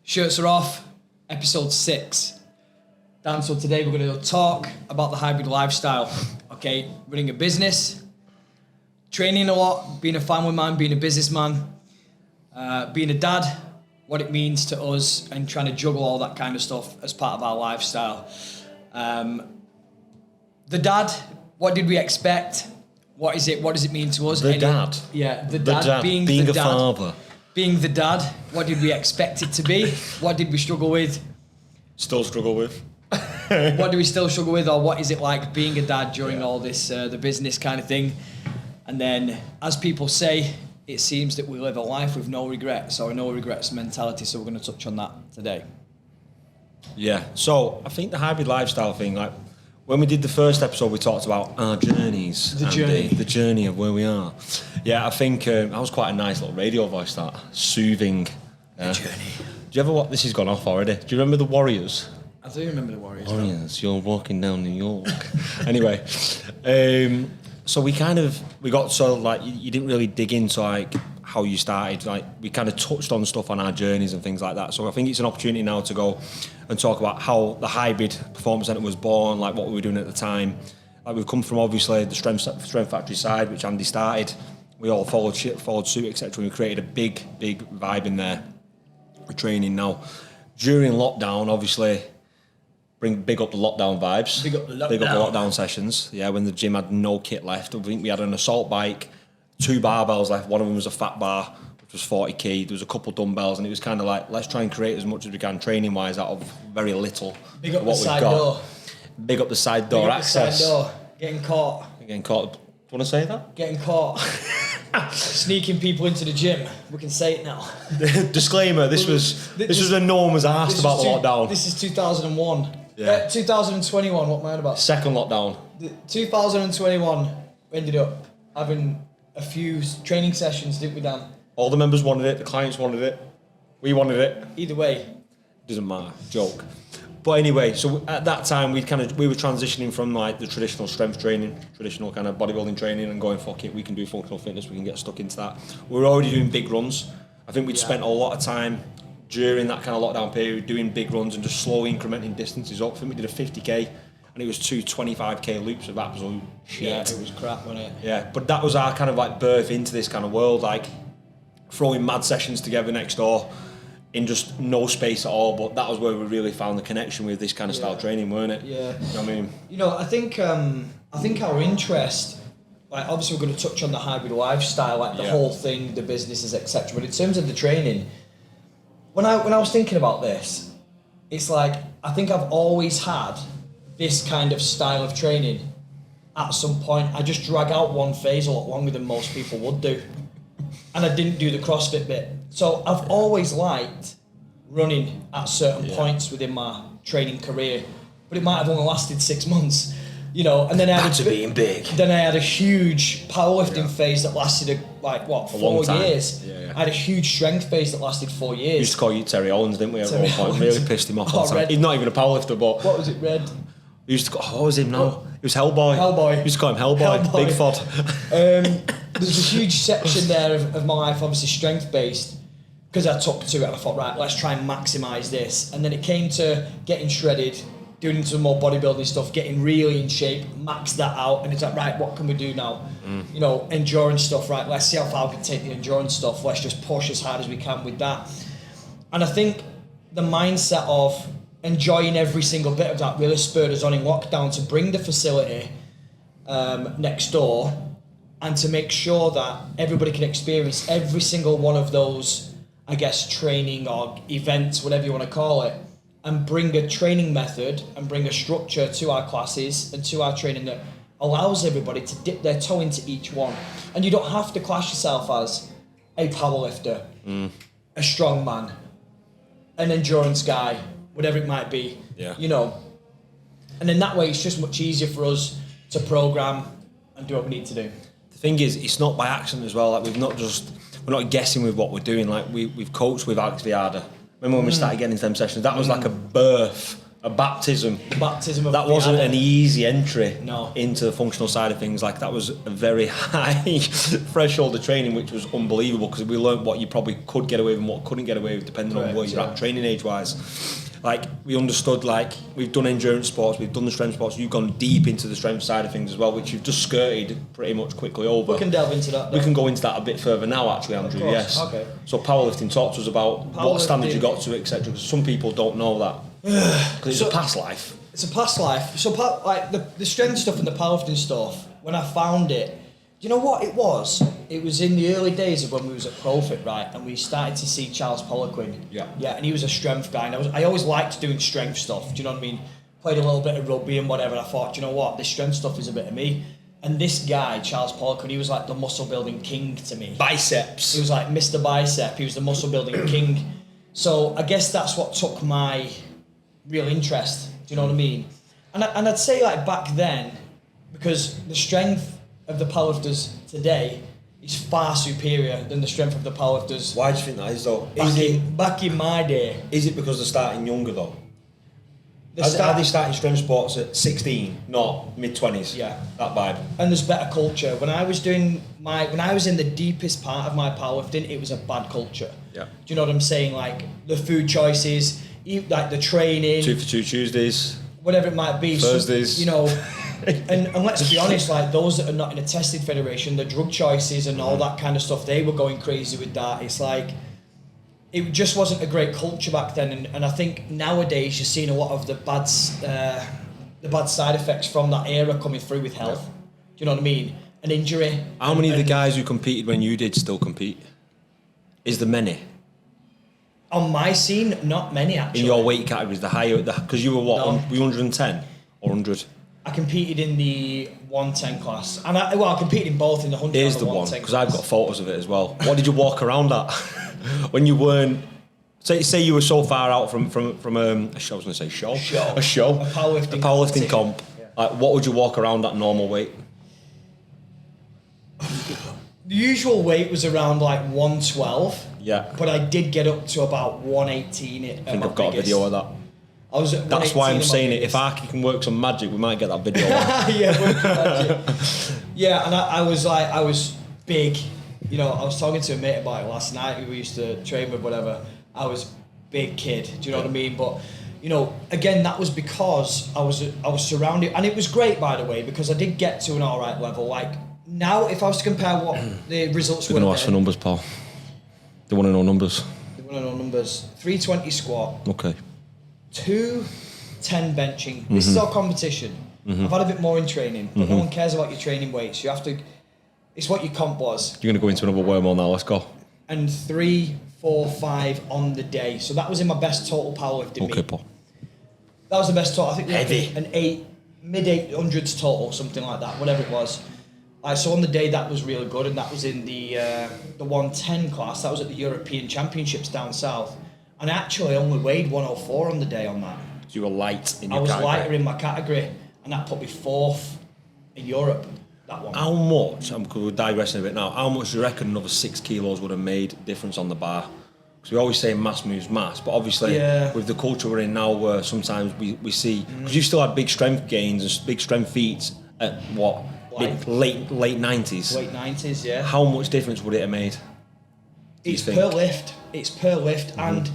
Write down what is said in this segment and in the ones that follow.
Shirts are off, episode 6. Dan, so today we're going to talk about the hybrid lifestyle. Okay, running a business, training a lot, being a family man, being a businessman, being a dad, what it means to us, and trying to juggle all that kind of stuff as part of our lifestyle. The dad, what did we expect? What is it? What does it mean to us? Dad. Yeah, the dad. Being a dad. father. Being the dad, what did we expect it to be? What did we struggle with? Still struggle with. What do we still struggle with, or what is it like being a dad during all this, the business kind of thing? And then, as people say, it seems that we live a life with no regrets, or a no regrets mentality, so we're going to touch on that today. Yeah, so I think the hybrid lifestyle thing, like when we did the first episode, we talked about our journeys. The journey. The journey of where we are. Yeah, I think that was quite a nice little radio voice, that soothing. The journey. Do you ever what? This has gone off already. Do you remember the Warriors? I do remember the Warriors. Warriors, you're walking down New York. Anyway, so we got so like you didn't really dig into like how you started. Like we kind of touched on stuff on our journeys and things like that. So I think it's an opportunity now to go and talk about how the hybrid performance centre was born, like what we were doing at the time. Like we've come from obviously the strength factory side, which Andy started. We all followed suit, etc. And we created a big vibe in there. We're training now. During lockdown, obviously, big up the lockdown vibes. Big up the lockdown sessions. Yeah, when the gym had no kit left. I think we had an assault bike, 2 barbells left. One of them was a fat bar, which was 40 kg. There was a couple dumbbells, and it was kind of like, let's try and create as much as we can training-wise out of very little. Big up the side door. Big up the side door access. The side door. Getting caught. Do you want to say that? Getting caught. Sneaking people into the gym. We can say it now. Disclaimer, this was when no one was asked about the lockdown. This is 2001. Yeah. 2021, what am I on about? Second lockdown. 2021, we ended up having a few training sessions, didn't we, Dan? All the members wanted it, the clients wanted it, we wanted it. Either way. Doesn't matter, joke. But anyway, so at that time we were transitioning from like the traditional strength training, traditional kind of bodybuilding training, and going, fuck it, we can do functional fitness, we can get stuck into that. We were already doing big runs. I think we'd spent a lot of time during that kind of lockdown period doing big runs and just slowly incrementing distances up. I think we did a 50k and it was 2 25k loops of absolute shit. Yeah, it was crap, wasn't it? Yeah, but that was our kind of like birth into this kind of world, like throwing mad sessions together next door in just no space at all. But that was where we really found the connection with this kind of style training, weren't it? Yeah. You know what I mean? You know, I think our interest, like obviously we're going to touch on the hybrid lifestyle, like the whole thing, the businesses, etc. But in terms of the training, when I was thinking about this, it's like I think I've always had this kind of style of training. At some point, I just drag out one phase a lot longer than most people would do, and I didn't do the CrossFit bit. So I've always liked running at certain points within my training career, but it might have only lasted 6 months, you know. And then I had being big. Then I had a huge powerlifting phase that lasted 4 years. Yeah. I had a huge strength phase that lasted 4 years. We used to call you Terry Owens, didn't we? At one point, really pissed him off. He's not even a powerlifter, but what was it, Red? We used to call. What was him now? He was Hellboy. We used to call him Hellboy. Big Fod. There's a huge section there of my life, obviously strength based, because I took to it and I thought, right, let's try and maximise this. And then it came to getting shredded, doing some more bodybuilding stuff, getting really in shape, max that out, and it's like, right, what can we do now? You know, endurance stuff, right, let's see how far we can take the endurance stuff, let's just push as hard as we can with that. And I think the mindset of enjoying every single bit of that really spurred us on in lockdown to bring the facility next door and to make sure that everybody can experience every single one of those, I guess, training or events, whatever you want to call it, and bring a training method and bring a structure to our classes and to our training that allows everybody to dip their toe into each one. And you don't have to class yourself as a powerlifter, a strongman, an endurance guy, whatever it might be, you know. And in that way, it's just much easier for us to program and do what we need to do. The thing is, it's not by accident as well. Like we're not guessing with what we're doing. Like we've coached with Alex Viada. Remember when we started getting into them sessions? That was like a birth A baptism. The baptism of that the wasn't adder. an easy entry No. into the functional side of things. Like that was a very high threshold of training, which was unbelievable because we learned what you probably could get away with and what couldn't get away with, depending on where you're at training age wise. Like we understood, like we've done endurance sports, we've done the strength sports. You've gone deep into the strength side of things as well, which you've just skirted pretty much quickly over. We can delve into that. We can go into that a bit further now, actually, Andrew. Yes. Okay. So powerlifting, talk to us about what standards you got to, etc. Because some people don't know that. Because it's a past life. It's a past life. So, like the strength stuff and the powerlifting stuff, when I found it, do you know what it was? It was in the early days of when we was at Profit, right? And we started to see Charles Poliquin. Yeah. Yeah, and he was a strength guy. And I always liked doing strength stuff. Do you know what I mean? Played a little bit of rugby and whatever. And I thought, do you know what? This strength stuff is a bit of me. And this guy, Charles Poliquin, he was like the muscle building king to me. Biceps. He was like Mr. Bicep. He was the muscle building king. So I guess that's what took my real interest. Do you know what I mean? And I'd say like back then, because the strength of the powerlifters today is far superior than the strength of the powerlifters. Why do you think that is though? Back in my day. Is it because they're starting younger though? Are they starting strength sports at 16, not mid-20s? Yeah. That vibe. And there's better culture. When I was in the deepest part of my powerlifting, it was a bad culture. Yeah. Do you know what I'm saying? Like the food choices, like the training. 2 for 2 Tuesdays. Whatever it might be. Thursdays. So, you know, and let's be honest, like those that are not in a tested federation, the drug choices and all that kind of stuff, they were going crazy with that. It's like, it just wasn't a great culture back then. And I think nowadays you're seeing a lot of the bad side effects from that era coming through with health. Yeah. Do you know what I mean? An injury. How many of the guys who competed when you did still compete? Is there many? On my scene, not many actually. In your weight categories, the higher, because you were what? No. Were you 110 or 100? I competed in the 110 class, and I competed in both in the 100 Here's and the 110 one, because I've got photos of it as well. What did you walk around at when you weren't? Say you were so far out from a show. I was going to say show. A powerlifting comp. Yeah. Like, what would you walk around at normal weight? The usual weight was around like 112. Yeah. But I did get up to about 118. I think I've got a video of that. I was at That's why I'm saying it. If Arky can work some magic, we might get that video. Yeah, work some magic. Yeah, and I was big. You know, I was talking to a mate about it last night who we used to train with, whatever. I was big kid. Do you know what I mean? But you know, again, that was because I was surrounded, and it was great, by the way, because I did get to an all right level. Like now, if I was to compare what the results were, they're going to ask for numbers, Paul. They want to know numbers. They want to know numbers. 320 squat. Okay. 210 benching. This is our competition. I've had a bit more in training, but no one cares about your training weights. You have to. It's what your comp was. You're going to go into another wormhole now. Let's go. And 3, 4, 5 on the day. So that was in my best total powerlifting. Okay, Paul. That was the best total. I think heavy. An mid 800s total, something like that, whatever it was. So on the day that was really good, and that was in the 110 class. That was at the European Championships down south, and I actually only weighed 104 on the day on that. So you were light in your category. I was lighter in my category, and that put me 4th in Europe. That one. How much? We're digressing a bit now. How much do you reckon another 6 kilos would have made difference on the bar? Because we always say mass moves mass, but obviously with the culture we're in now, where sometimes we see because you still had big strength gains and big strength feats at what? Late 90s. Late 90s, yeah. How much difference would it have made? It's per lift, and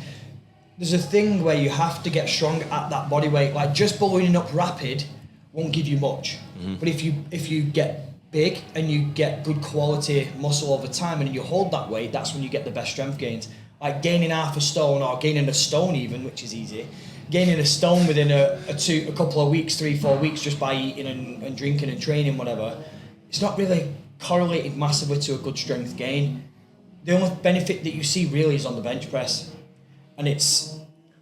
there's a thing where you have to get strong at that body weight. Like just ballooning up rapid won't give you much, but if you get big and you get good quality muscle over time and you hold that weight, that's when you get the best strength gains. Like gaining half a stone or gaining a stone even, which is easy. Gaining a stone within a couple of weeks, 3-4 weeks, just by eating and drinking and training, whatever, it's not really correlated massively to a good strength gain. The only benefit that you see really is on the bench press, and it's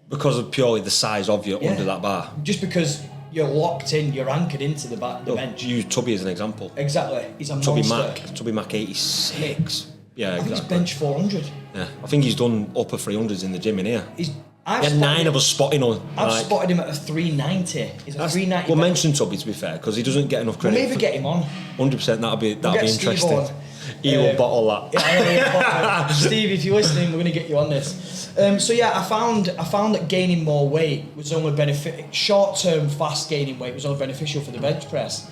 because of purely the size of you under that bar. Just because you're locked in, you're anchored into the bench. Use Tubby as an example. Exactly, he's a monster. Tubby Mac 86. Yeah, I think exactly. he's bench 400. Yeah, I think he's done upper 300s in the gym in here. We had 9 of us spotting on. I've spotted him at a 390. He's a 390. We'll mention Tubby, to be fair, because he doesn't get enough credit. We'll maybe get him on. 100%, that'll be interesting. He'll bottle that. Yeah, Steve, if you're listening, we're going to get you on this. So yeah, I found that gaining more weight was only short-term fast gaining weight was only beneficial for the bench press.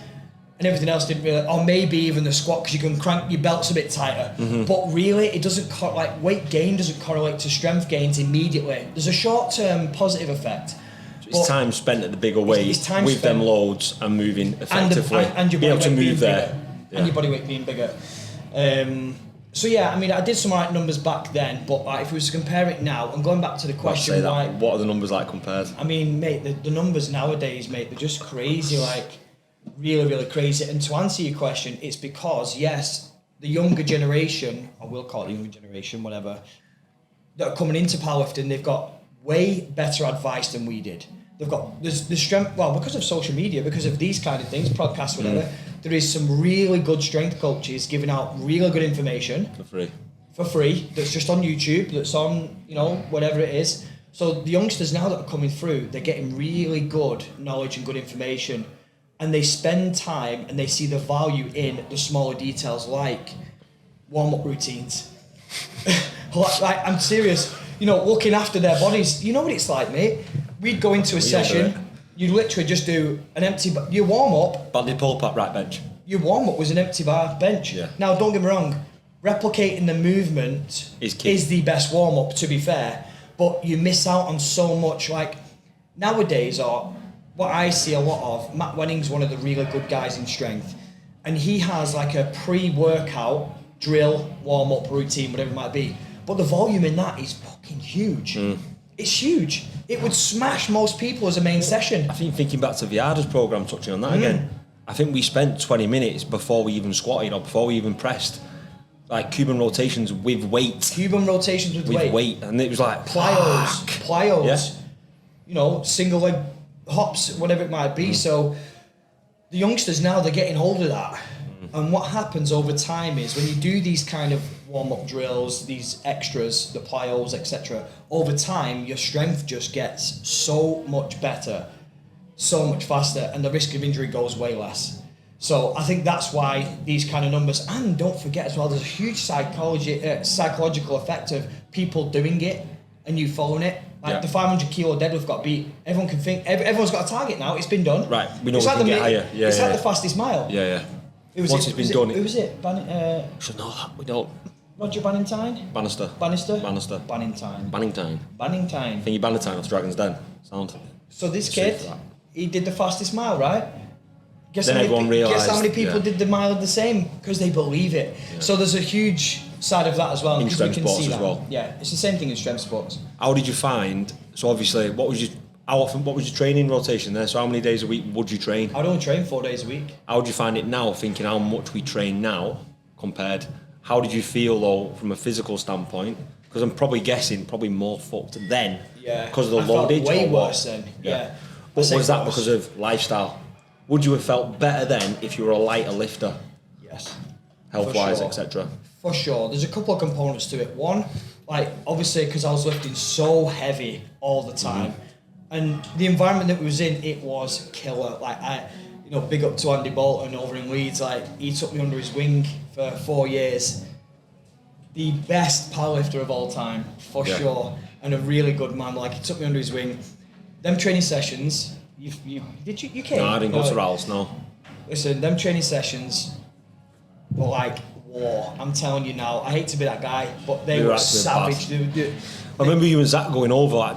And everything else didn't really, or maybe even the squat, because you can crank your belts a bit tighter. But really, it doesn't, weight gain doesn't correlate to strength gains immediately. There's a short-term positive effect. It's time spent at the bigger weight with them loads and moving effectively. And your body weight being bigger. Yeah. And your body weight being bigger. So yeah, I mean, I did some right numbers back then, but if we was to compare it now, and going back to the question, what are the numbers like compared? I mean, mate, the numbers nowadays, mate, they're just crazy, really, really crazy. And to answer your question, it's because, yes, the younger generation, I will call it the younger generation, whatever, that are coming into powerlifting, they've got way better advice than we did. They've got the strength, because of social media, because of these kind of things, podcasts, whatever, there is some really good strength coaches giving out really good information. For free, that's just on YouTube, that's on, whatever it is. So the youngsters now that are coming through, they're getting really good knowledge and good information. And they spend time and they see the value in the smaller details, like warm-up routines. I'm serious. Looking after their bodies. You know what it's like, mate? We'd go into a session, you'd literally just do an empty bar. Your warm-up... Banded pull-up right bench. Your warm-up was an empty bar bench. Yeah. Now, don't get me wrong, replicating the movement is the best warm-up, to be fair, but you miss out on so much. Nowadays, what I see a lot of, Matt Wenning's one of the really good guys in strength, and he has a pre-workout drill, warm-up routine, whatever it might be, but the volume in that is fucking huge. It's huge. It would smash most people as a main session. I think thinking back to Viada's programme, touching on that again, I think we spent 20 minutes before we even squatted or before we even pressed, Cuban rotations with weight. Cuban rotations with weight. And it was plyos, single leg hops, whatever it might be. So the youngsters now, they're getting hold of that. And what happens over time is when you do these kind of warm-up drills, these extras, the plyos, etc., over time your strength just gets so much better, so much faster, and the risk of injury goes way less. So I think that's why these kind of numbers, and don't forget as well, there's a huge psychological effect of people doing it and you following it. The 500 kilo deadlift got beat. Everyone can think, everyone's got a target now, it's been done. Right, we know we can get higher. It's like the fastest mile. Yeah. Once it's been done. Who was it? Should know that, we don't. Roger Bannatyne? Bannister. Bannington. Thingy Bannatyne off Dragon's Den. Sound. So this kid, he did the fastest mile, right? Guess how many people did the mile the same? Because they believe it. Yeah. So there's a huge side of that as well. In strength sports as well. Yeah, it's the same thing in strength sports. How did you find, so obviously, what was your training rotation there? So how many days a week would you train? I'd only train 4 days a week. How do you find it now, thinking how much we train now compared? How did you feel though, from a physical standpoint? Because I'm probably guessing more fucked then. Yeah. Because of the loadage. Way worse then. Yeah. But was that because of lifestyle? Would you have felt better then if you were a lighter lifter? Yes. Health-wise, etc. For sure. There's a couple of components to it. One, obviously, because I was lifting so heavy all the time, and the environment that we was in, it was killer. Big up to Andy Bolton over in Leeds. He took me under his wing for 4 years. The best powerlifter of all time, for sure, and a really good man. He took me under his wing. Them training sessions, you came? No, I didn't go to Ralph's, no. Listen, them training sessions were like war. I'm telling you now. I hate to be that guy, but they were savage. I remember you and Zach going over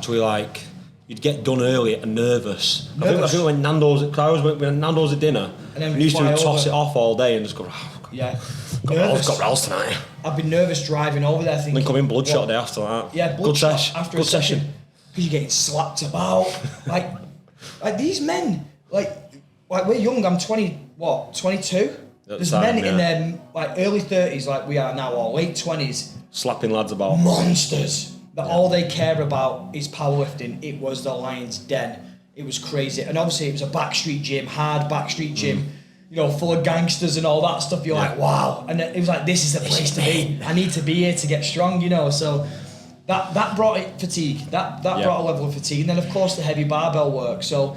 you'd get done early and nervous. I think when Nando's, because I always went with Nando's at dinner, and we used to toss it off all day and just go, got Ralph's tonight. I've been nervous driving over there thinking... Then come in bloodshot day after that. Yeah, bloodshot after a session. Because you're getting slapped about. These men, we're young, I'm 22? There's men in their early 30s like we are now, or late 20s. Slapping lads about. Monsters. That all they care about is powerlifting. It was the Lion's Den. It was crazy. And obviously it was a backstreet gym, hard backstreet gym, full of gangsters and all that stuff. You're like, wow. And it was like, this is the place to be. I need to be here to get strong, So that brought it fatigue. That brought a level of fatigue. And then of course the heavy barbell work. So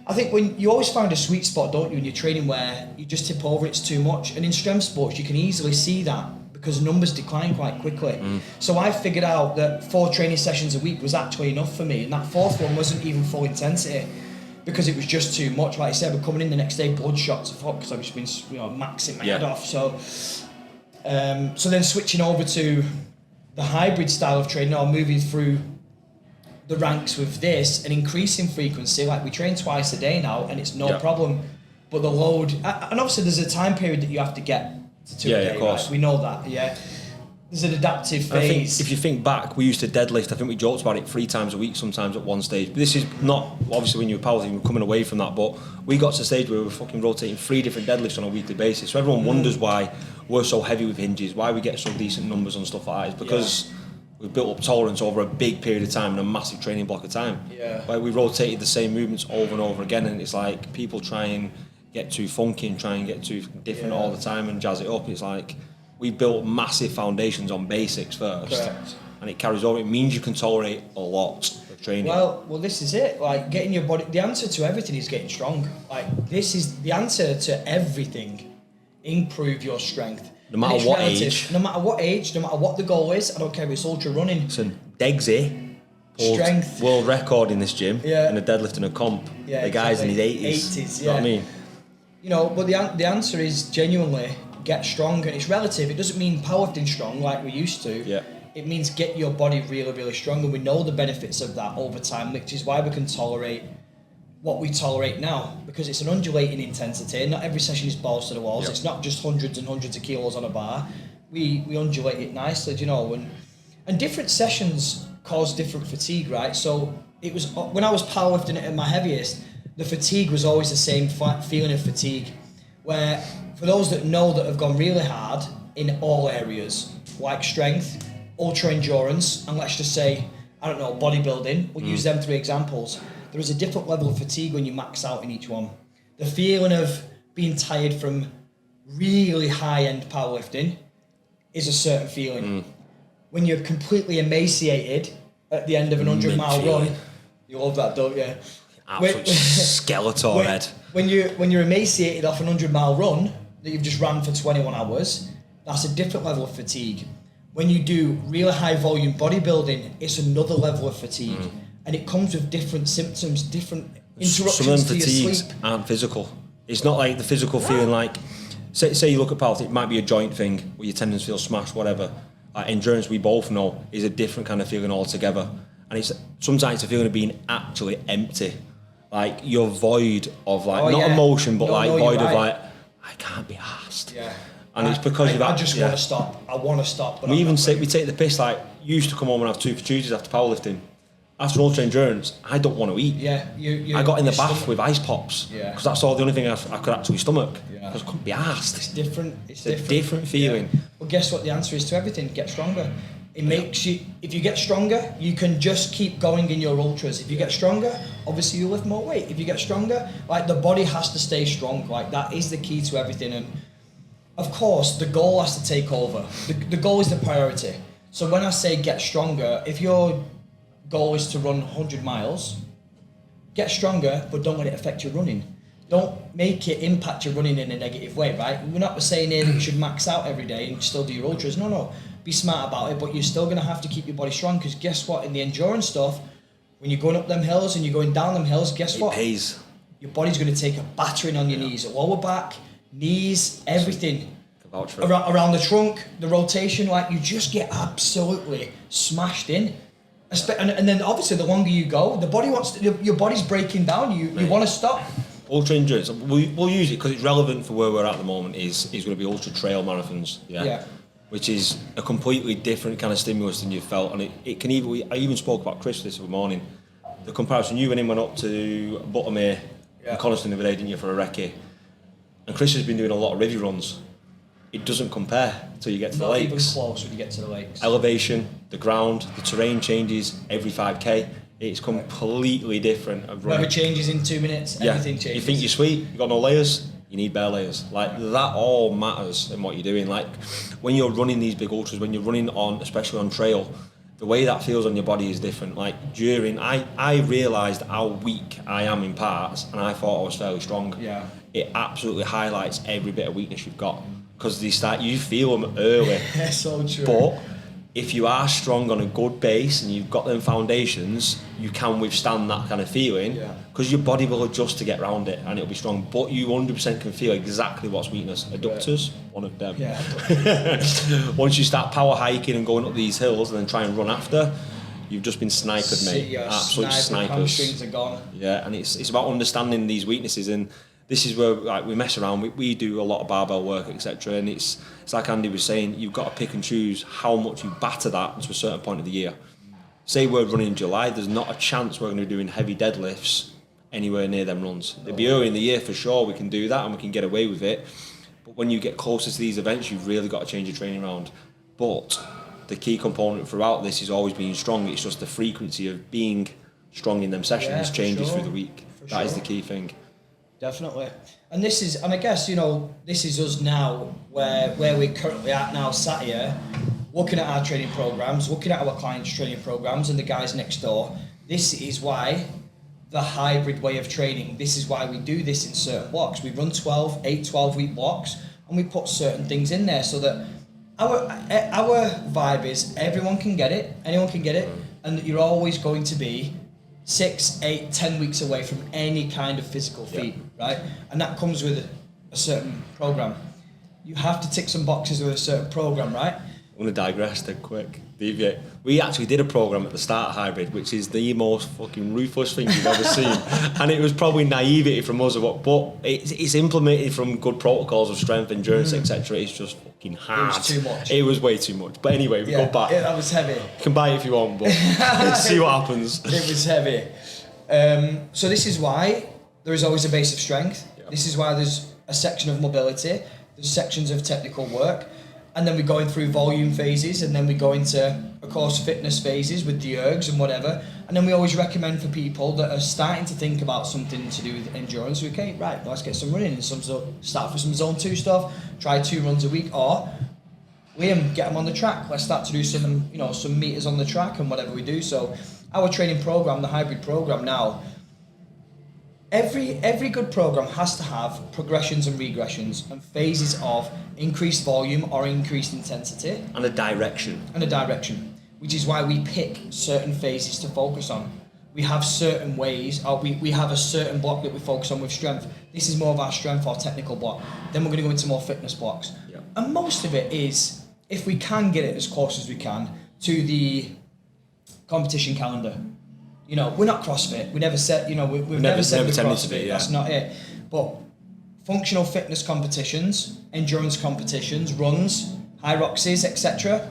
I think when you always find a sweet spot, don't you, in your training where you just tip over, it's too much. And in strength sports, you can easily see that because numbers decline quite quickly. So I figured out that 4 training sessions a week was actually enough for me. And that 4th one wasn't even full intensity because it was just too much. Like I said, we're coming in the next day, bloodshot to fuck because I've just been, maxing my head off. So then switching over to the hybrid style of training, or moving through the ranks with this and increasing frequency. Like we train twice a day now and it's no problem. But the load, and obviously there's a time period that you have to get to a day, of course. right? We know that, There's an adaptive phase. I think if you think back, we used to deadlift. I think we joked about it 3 times a week sometimes at one stage. But this is not, obviously when you were powerlifting, we're coming away from that, but we got to a stage where we were fucking rotating 3 different deadlifts on a weekly basis. So everyone wonders why we're so heavy with hinges, why we get so decent numbers on stuff like that. It's because we've built up tolerance over a big period of time and a massive training block of time. Where we rotated the same movements over and over again, and it's like people try and get too funky and try and get too different all the time and jazz it up. It's like we built massive foundations on basics first. Correct. And it carries over. It means you can tolerate a lot of training. Well, this is it. Like getting your body. The answer to everything is getting strong. Like this is the answer to everything. Improve your strength. No matter what age. No matter what age. No matter what the goal is. I don't care if it's ultra running. Listen, Degsy, Strength. world record in this gym in a deadlift and a comp. The guy's in his 80s. You know what I mean? But the answer is genuinely get strong, and it's relative. It doesn't mean powerlifting strong like we used to. It means get your body really, really strong, and we know the benefits of that over time, which is why we can tolerate what we tolerate now, because it's an undulating intensity. Not every session is balls to the walls. It's not just hundreds and hundreds of kilos on a bar. We undulate it nicely, and different sessions cause different fatigue, right? So it was when I was powerlifting at my heaviest, the fatigue was always the same feeling of fatigue, where for those that know that have gone really hard in all areas, like strength, ultra endurance, and let's just say, I don't know, bodybuilding, we'll use them 3 examples. There is a different level of fatigue when you max out in each one. The feeling of being tired from really high-end powerlifting is a certain feeling. When you're completely emaciated at the end of an 100-mile run, you love that, don't you? Absolute Skeletor head. When you're emaciated off an 100-mile run that you've just ran for 21 hours, that's a different level of fatigue. When you do really high volume bodybuilding, it's another level of fatigue. And it comes with different symptoms, different interruptions Some of them to your fatigues sleep. aren't physical. It's not like the physical feeling like, say you look at powerlifting, it might be a joint thing where your tendons feel smashed, whatever. Like endurance, we both know, is a different kind of feeling altogether. And it's sometimes a feeling of being actually empty. Like you're void of emotion, but void of like, I can't be arsed. And it's because I just want to stop. I want to stop. But we take the piss, like, you used to come home and have 2 for Tuesdays after powerlifting. After ultra endurance, I don't want to eat. I got in the bath with ice pops because that's the only thing I could actually stomach. Because I couldn't be arsed. It's different. It's a different feeling. Well, guess what the answer is to everything? Get stronger. It makes you. If you get stronger, you can just keep going in your ultras. If you get stronger, obviously you lift more weight. If you get stronger, like the body has to stay strong. Like that is the key to everything. And of course, the goal has to take over. The goal is the priority. So when I say get stronger, if your goal is to run 100 miles, get stronger, but don't let it affect your running. Don't make it impact your running in a negative way, right? We're not saying here that you should max out every day and still do your ultras. No. Be smart about it, but you're still going to have to keep your body strong, because guess what? In the endurance stuff, when you're going up them hills and you're going down them hills, guess what? It pays. Your body's going to take a battering on your knees, lower back, knees, everything. Around the trunk, the rotation, like you just get absolutely smashed in. And then obviously the longer you go, the body wants to, your body's breaking down. You want to stop. Ultra endurance, we'll use it because it's relevant for where we're at the moment. Is going to be ultra trail marathons. Which is a completely different kind of stimulus than you've felt, and it can even. I even spoke about Chris this morning. The comparison, you went up to Buttermere and Coniston the other day, didn't you, for a recce? And Chris has been doing a lot of rivy runs. It doesn't compare till you get to the lakes. Not even close when you get to the lakes. Elevation, the ground, the terrain changes every 5k. It's completely different. Weather changes in 2 minutes. Everything changes. You think you're sweet, you've got no layers. You need bare layers. Like that all matters in what you're doing. Like when you're running these big ultras, when you're running on, especially on trail, the way that feels on your body is different. Like I realised how weak I am in parts, and I thought I was fairly strong. Yeah. It absolutely highlights every bit of weakness you've got, because you feel them early. So true. But if you are strong on a good base and you've got them foundations, you can withstand that kind of feeling, because your body will adjust to get around it and it'll be strong. But you 100% can feel exactly what's weakness. Adductors, one of them. Yeah. Once you start power hiking and going up these hills and then try and run after, you've just been sniped, mate. Absolute snipers. Hamstrings are gone. Yeah, and it's about understanding these weaknesses, and this is where like we mess around. We do a lot of barbell work, etc. And it's like Andy was saying, you've got to pick and choose how much you batter that to a certain point of the year. Say we're running in July, there's not a chance we're going to be doing heavy deadlifts anywhere near them runs. It'd be early in the year for sure, we can do that and we can get away with it. But when you get closer to these events, you've really got to change your training around. But the key component throughout this is always being strong. It's just the frequency of being strong in them sessions changes through the week. That is the key thing. Definitely. And this is, and I guess, this is us now, where we're currently at now, sat here, looking at our training programs, looking at our clients' training programs and the guys next door. This is why the hybrid way of training, this is why we do this in certain blocks. We run 12-week blocks, and we put certain things in there so that our vibe is everyone can get it, anyone can get it, and that you're always going to be 6, 8, 10 weeks away from any kind of physical feat, right? And that comes with a certain program. You have to tick some boxes with a certain program, right? I'm going to digress dead quick. Deviate. We actually did a program at the start of Hybrid, which is the most fucking ruthless thing you've ever seen. And it was probably naivety from us, but it's implemented from good protocols of strength, endurance, etc. It's just fucking hard. It was too much. It was way too much. But anyway, we go back. Yeah, that was heavy. You can buy it if you want, but let's see what happens. It was heavy. So this is why there is always a base of strength. Yeah. This is why there's a section of mobility. There's sections of technical work. And then we're going through volume phases, and then we go into, of course, fitness phases with the ergs and whatever. And then we always recommend for people that are starting to think about something to do with endurance, okay, right, let's get some running and start with some zone 2 stuff, try 2 runs a week, or Liam, get them on the track. Let's start to do some meters on the track and whatever we do. So our training program, the hybrid program now, Every good program has to have progressions and regressions and phases of increased volume or increased intensity. And a direction. Which is why we pick certain phases to focus on. We have certain ways, or we have a certain block that we focus on with strength. This is more of our strength or technical block. Then we're going to go into more fitness blocks. Yeah. And most of it is, if we can get it as close as we can to the competition calendar. We're not CrossFit. We never said, we've never said we're CrossFit. That's not it. But functional fitness competitions, endurance competitions, runs, high roxes, etc.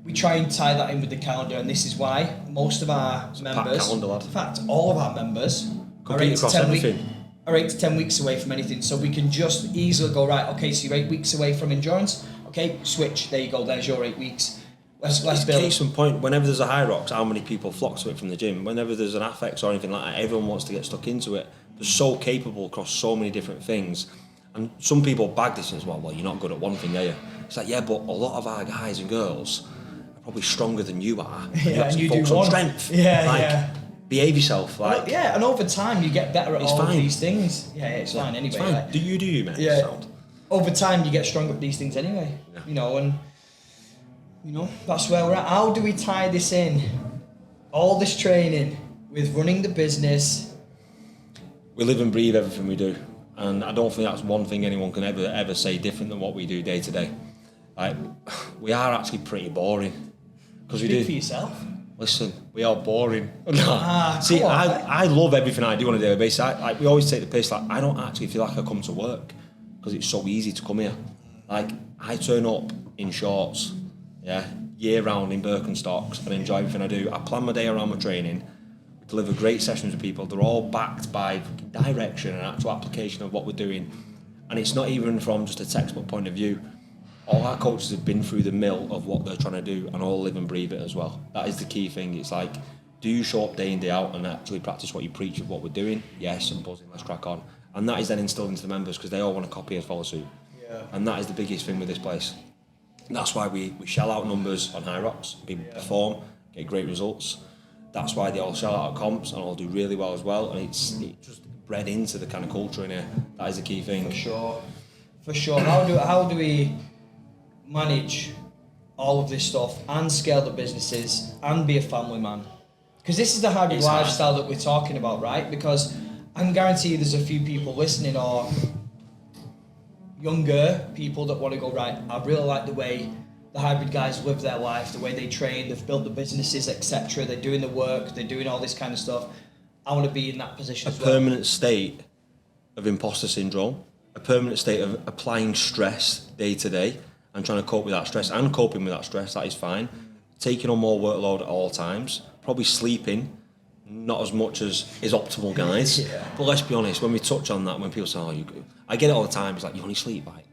We try and tie that in with the calendar, and this is why most of our members, in fact, all of our members, are 8 to 10 weeks away from anything. So we can just easily go, right, okay, so you're 8 weeks away from endurance. Okay, switch. There you go. There's your 8 weeks. Let's build. Case in point, whenever there's a high rocks, how many people flock to it from the gym? Whenever there's an affect or anything like that, everyone wants to get stuck into it. They're so capable across so many different things. And some people bag this as well, you're not good at one thing, are you? It's like, yeah, but a lot of our guys and girls are probably stronger than you are. And you focus do on strength. Behave yourself. And over time you get better at all of these things. Yeah, it's fine anyway. It's fine. Do you, man? Yeah. Over time you get stronger at these things anyway. That's where we're at. How do we tie this in? All this training with running the business. We live and breathe everything we do. And I don't think that's one thing anyone can ever say different than what we do day to day. We are actually pretty boring. Because we do. Speak for yourself. Listen, we are boring. See, I love everything I do on a daily basis. We always take the piss. I don't actually feel like I come to work because it's so easy to come here. I turn up in shorts. Yeah, year round in Birkenstocks and enjoy everything I do. I plan my day around my training, deliver great sessions with people. They're all backed by direction and actual application of what we're doing. And it's not even from just a textbook point of view. All our coaches have been through the mill of what they're trying to do and all live and breathe it as well. That is the key thing. It's do you show up day in, day out and actually practice what you preach of what we're doing? Yes, and buzzing, let's crack on. And that is then instilled into the members because they all want to copy and follow suit. Yeah. And that is the biggest thing with this place. And that's why we shell out numbers on high rocks. People perform, get great results. That's why they all sell out at comps and all do really well as well. And it's just bred into the kind of culture in here. That is the key thing. For sure. How do we manage all of this stuff and scale the businesses and be a family man? Because this is the hybrid lifestyle that we're talking about, right? Because I can guarantee there's a few people listening, or younger people that want to go, right, I really like the way the hybrid guys live their life, the way they train, they've built the businesses, etc. They're doing the work, they're doing all this kind of stuff. I want to be in that position as well. A permanent state of imposter syndrome, a permanent state of applying stress day to day and trying to cope with that stress and coping with that stress, that is fine. Taking on more workload at all times, probably sleeping, not as much as is optimal, guys. Yeah. But let's be honest, when we touch on that, when people say, I get it all the time, it's like, you only sleep like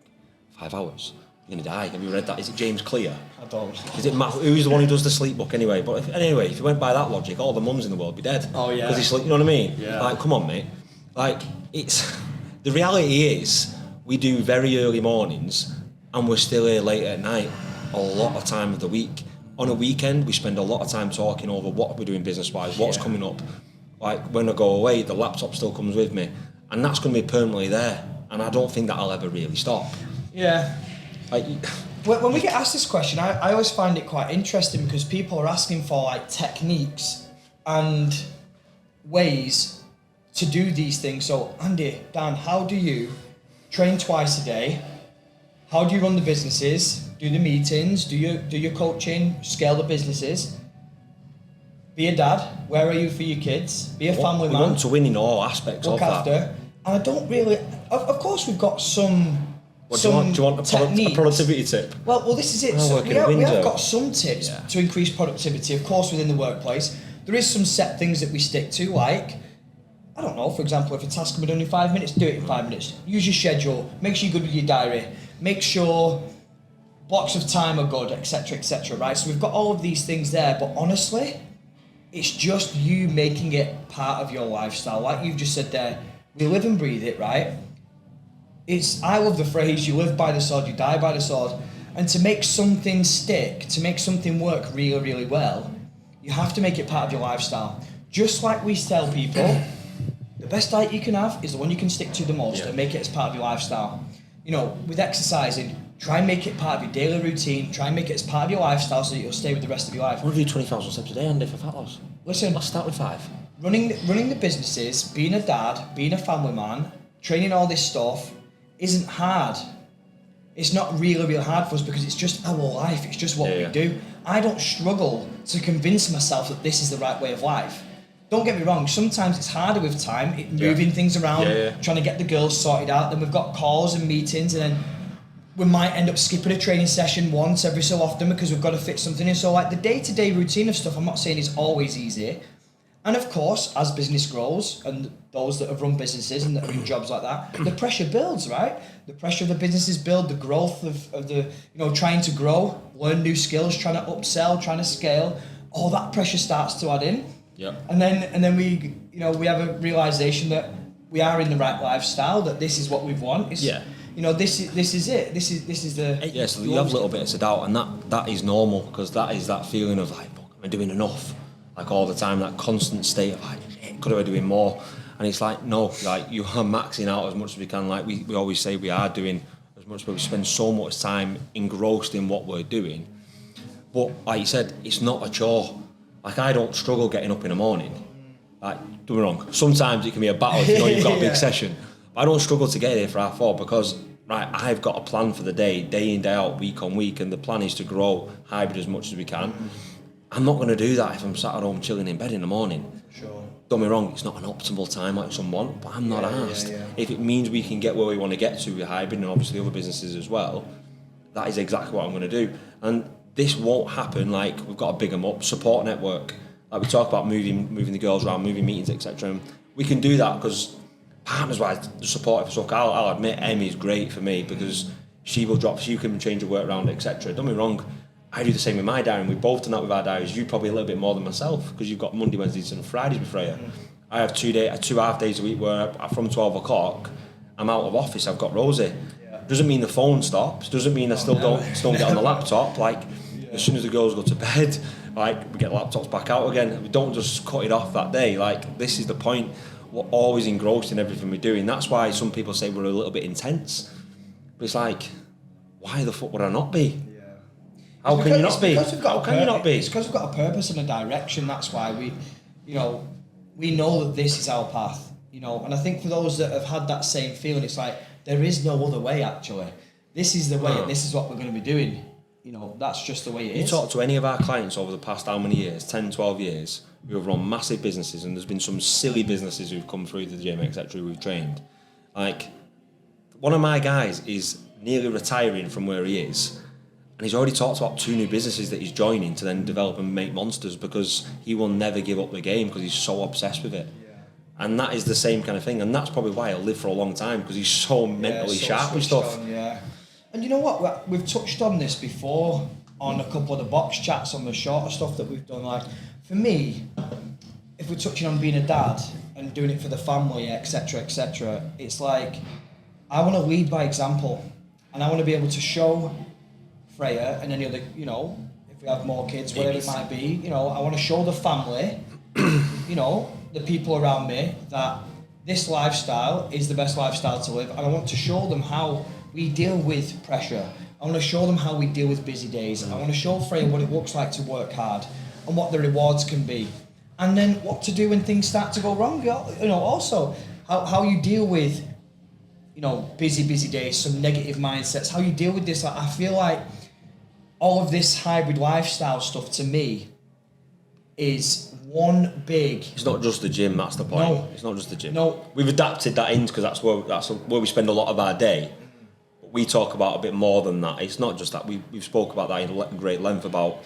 5 hours. You're going to die. Have you read that? Is it James Clear? I don't. Is it who's the one who does the sleep book anyway? But if you went by that logic, all the mums in the world would be dead. Oh yeah. Because he sleep, you know what I mean? Yeah. Like, come on, mate. Like, it's the reality is we do very early mornings and we're still here late at night a lot of time of the week. On a weekend, we spend a lot of time talking over what we're doing business-wise, what's coming up. Like, when I go away, the laptop still comes with me, and that's going to be permanently there. And I don't think that'll ever really stop. Yeah. Like, when we get asked this question, I always find it quite interesting because people are asking for like techniques and ways to do these things. So Andy, Dan, how do you train twice a day? How do you run the businesses? Do the meetings? Do your coaching? Scale the businesses? Be a dad. Where are you for your kids? Be a family man. We want to win in all aspects Look of after. that. And I don't really. Of course, we've got some. What, do you want a productivity tip? Well, this is it. I So work we in a have window. got some tips to increase productivity, of course, within the workplace. There is some set things that we stick to, like, I don't know, for example, if a task can be done in 5 minutes, do it in 5 minutes. Use your schedule. Make sure you're good with your diary. Make sure blocks of time are good, etc., right? So we've got all of these things there, but honestly, it's just you making it part of your lifestyle. Like you've just said there, we live and breathe it, right? I love the phrase, you live by the sword, you die by the sword. And to make something stick, to make something work really, really well, you have to make it part of your lifestyle. Just like we tell people, the best diet you can have is the one you can stick to the most and make it as part of your lifestyle. You know, with exercising, try and make it part of your daily routine, try and make it as part of your lifestyle so that you'll stay with the rest of your life. I want to do 20,000 steps a day, Andy, for fat loss. Listen, Let's start with 5. running the businesses, being a dad, being a family man, training all this stuff isn't hard. It's not really, really hard for us because it's just our life. It's just what we do. I don't struggle to convince myself that this is the right way of life. Don't get me wrong, sometimes it's harder with time, moving things around, trying to get the girls sorted out. Then we've got calls and meetings, and then we might end up skipping a training session once every so often because we've got to fit something in. So like the day-to-day routine of stuff, I'm not saying is always easy. And of course, as business grows, and those that have run businesses and that are in jobs like that, the pressure builds, right? The pressure of the businesses build, the growth of the, trying to grow, learn new skills, trying to upsell, trying to scale, all that pressure starts to add in. Yeah. And then we, we have a realization that we are in the right lifestyle, that this is what we want. This is it. This is the... Yeah, so you have little bits of doubt, and that is normal, because that is that feeling of like, am I doing enough? Like all the time, that constant state of like, shit, could I be doing more? And it's like, no, like you are maxing out as much as we can. Like we always say we are doing as much, but we spend so much time engrossed in what we're doing. But like you said, it's not a chore. Like I don't struggle getting up in the morning. Like, don't get me wrong, sometimes it can be a battle if you've got a big session. But I don't struggle to get here for 4:30 because, right, I've got a plan for the day in, day out, week on week, and the plan is to grow hybrid as much as we can. I'm not going to do that if I'm sat at home chilling in bed in the morning. Sure. Don't get me wrong, it's not an optimal time like some want, but I'm not asked. If it means we can get where we want to get to with hybrid and obviously other businesses as well, that is exactly what I'm going to do. And this won't happen like we've got a big up support network. Like we talk about moving the girls around, moving meetings, etc. And we can do that because partners-wise, the support. So I'll admit, Emmy's great for me because she can change her work around, etc. Don't get me wrong, I do the same with my diary, and we've both done that with our diaries. You probably a little bit more than myself because you've got Monday, Wednesdays and Fridays with Freya. I have 2 half days a week where from 12 o'clock I'm out of office, I've got Rosie. Doesn't mean the phone stops, doesn't mean I still don't get on the laptop. Like as soon as the girls go to bed, like, we get laptops back out again. We don't just cut it off that day. Like, this is the point. We're always engrossed in everything we do, and that's why some people say we're a little bit intense. But it's like, why the fuck would I not be? Yeah. How can you not be? How can you not be? It's because we've got a purpose and a direction. That's why we know that this is our path. And I think for those that have had that same feeling, it's like there is no other way. Actually, this is the way, and this is what we're going to be doing. That's just the way it is. You talk to any of our clients over the past how many years, 10, 12 years, who have run massive businesses, and there's been some silly businesses who've come through the gym, etc., we've trained. Like, one of my guys is nearly retiring from where he is, and he's already talked about 2 new businesses that he's joining to then develop and make monsters, because he will never give up the game because he's so obsessed with it. Yeah. And that is the same kind of thing, and that's probably why he'll live for a long time, because he's so mentally sharp and stuff. Yeah. And you know what? We've touched on this before on a couple of the box chats on the shorter stuff that we've done. Like, for me, if we're touching on being a dad and doing it for the family, etc., it's like, I want to lead by example, and I want to be able to show Freya and any other, if we have more kids, whatever it might be, I want to show the family, the people around me, that this lifestyle is the best lifestyle to live, and I want to show them how we deal with pressure. I want to show them how we deal with busy days. I want to show Freya what it looks like to work hard and what the rewards can be. And then what to do when things start to go wrong. Also, how you deal with, busy days, some negative mindsets, how you deal with this. Like, I feel like all of this hybrid lifestyle stuff to me is one big... It's not just the gym, that's the point. No. It's not just the gym. No. We've adapted that in because that's where we spend a lot of our day. But we talk about a bit more than that. It's not just that. We've spoke about that in great length, about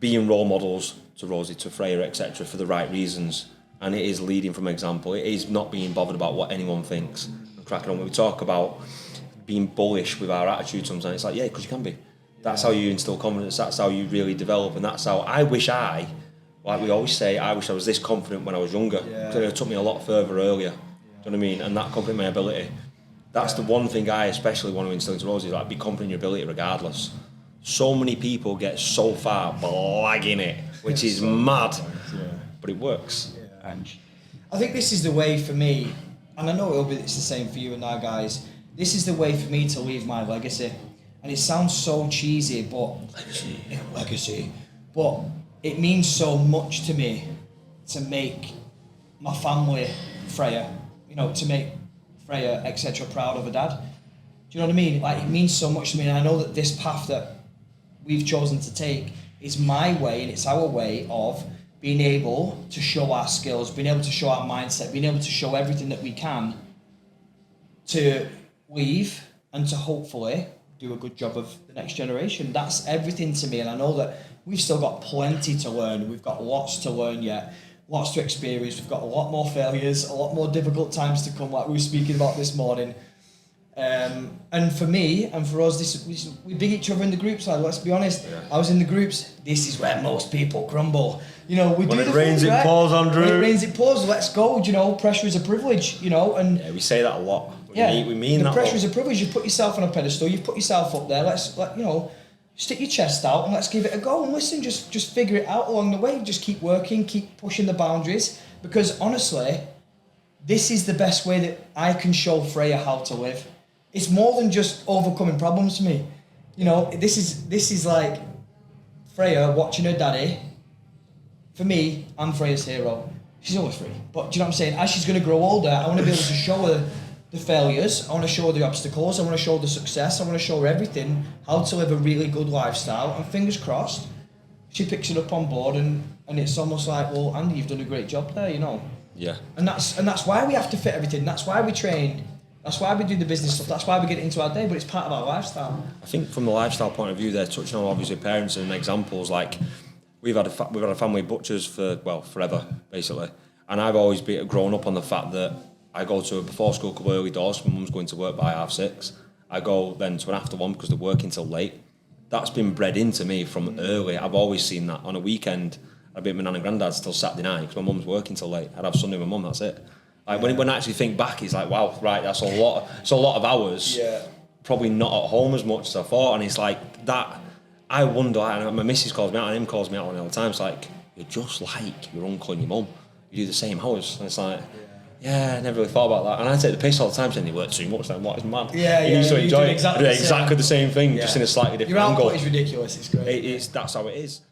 being role models to Rosie, to Freya, etc., for the right reasons. And it is leading from example. It is not being bothered about what anyone thinks and cracking on. When we talk about being bullish with our attitude sometimes, it's like, yeah, because you can be. That's how you instill confidence. That's how you really develop. And that's how like we always say, I wish I was this confident when I was younger. Because it took me a lot further earlier. Do you know what I mean? And that confident in my ability. That's the one thing I especially want to instill into Rosie, like, be confident in your ability regardless. So many people get so far blagging it, which is mad, but it works. Yeah. And I think this is the way for me, and I know it's the same for you and our guys, this is the way for me to leave my legacy. And it sounds so cheesy, but... Legacy. But it means so much to me to make my family, Freya, to make Freya, etc., proud of a dad. Do you know what I mean? Like, it means so much to me, and I know that this path that we've chosen to take is my way, and it's our way of being able to show our skills, being able to show our mindset, being able to show everything that we can to leave and to hopefully do a good job of the next generation. That's everything to me, and I know that we've still got plenty to learn. We've got lots to learn yet, lots to experience. We've got a lot more failures, a lot more difficult times to come, like we were speaking about this morning. And for me and for us, we big each other in the groups. Like, let's be honest, I was in the groups. This is where most people crumble. We do when the it rains, thing, it right? pours, Andrew. When it rains, it pours. Let's go. Pressure is a privilege. And we say that a lot. We mean the that. Pressure is a privilege. You put yourself on a pedestal. You put yourself up there. Stick your chest out and let's give it a go. And listen, just figure it out along the way. Just keep working, keep pushing the boundaries. Because honestly, this is the best way that I can show Freya how to live. It's more than just overcoming problems for me. This is like Freya watching her daddy. For me, I'm Freya's hero. She's always free. But do you know what I'm saying? As she's going to grow older, I want to be able to show her the failures. I want to show her the obstacles. I want to show her the success. I want to show her everything, how to live a really good lifestyle. And fingers crossed, she picks it up on board, and it's almost like, well, Andy, you've done a great job there, Yeah. And that's why we have to fit everything. That's why we train. That's why we do the business stuff. That's why we get into our day. But it's part of our lifestyle. I think from the lifestyle point of view, they're touching on obviously parents and examples. Like, we've had a family of butchers for forever basically, and I've always grown up on the fact that I go to a before school club early doors. My mum's going to work by 6:30. I go then to an after one because they're working till late. That's been bred into me from early. I've always seen that. On a weekend, I'd be at my nan and granddad's till Saturday night because my mum's working till late. I'd have Sunday with my mum. That's it. Like, when I actually think back, it's like, wow, right, that's a lot. It's a lot of hours. Yeah. Probably not at home as much as I thought, and it's like that. I wonder, and my missus calls me out, and him calls me out on it all the time. It's like, you're just like your uncle and your mum. You do the same hours. And it's like, yeah, I never really thought about that. And I take the piss all the time saying you work too much, then what is mad? Yeah, you need to enjoy it. Exactly the same thing, just in a slightly different your angle. output is ridiculous, it's great. That's how it is.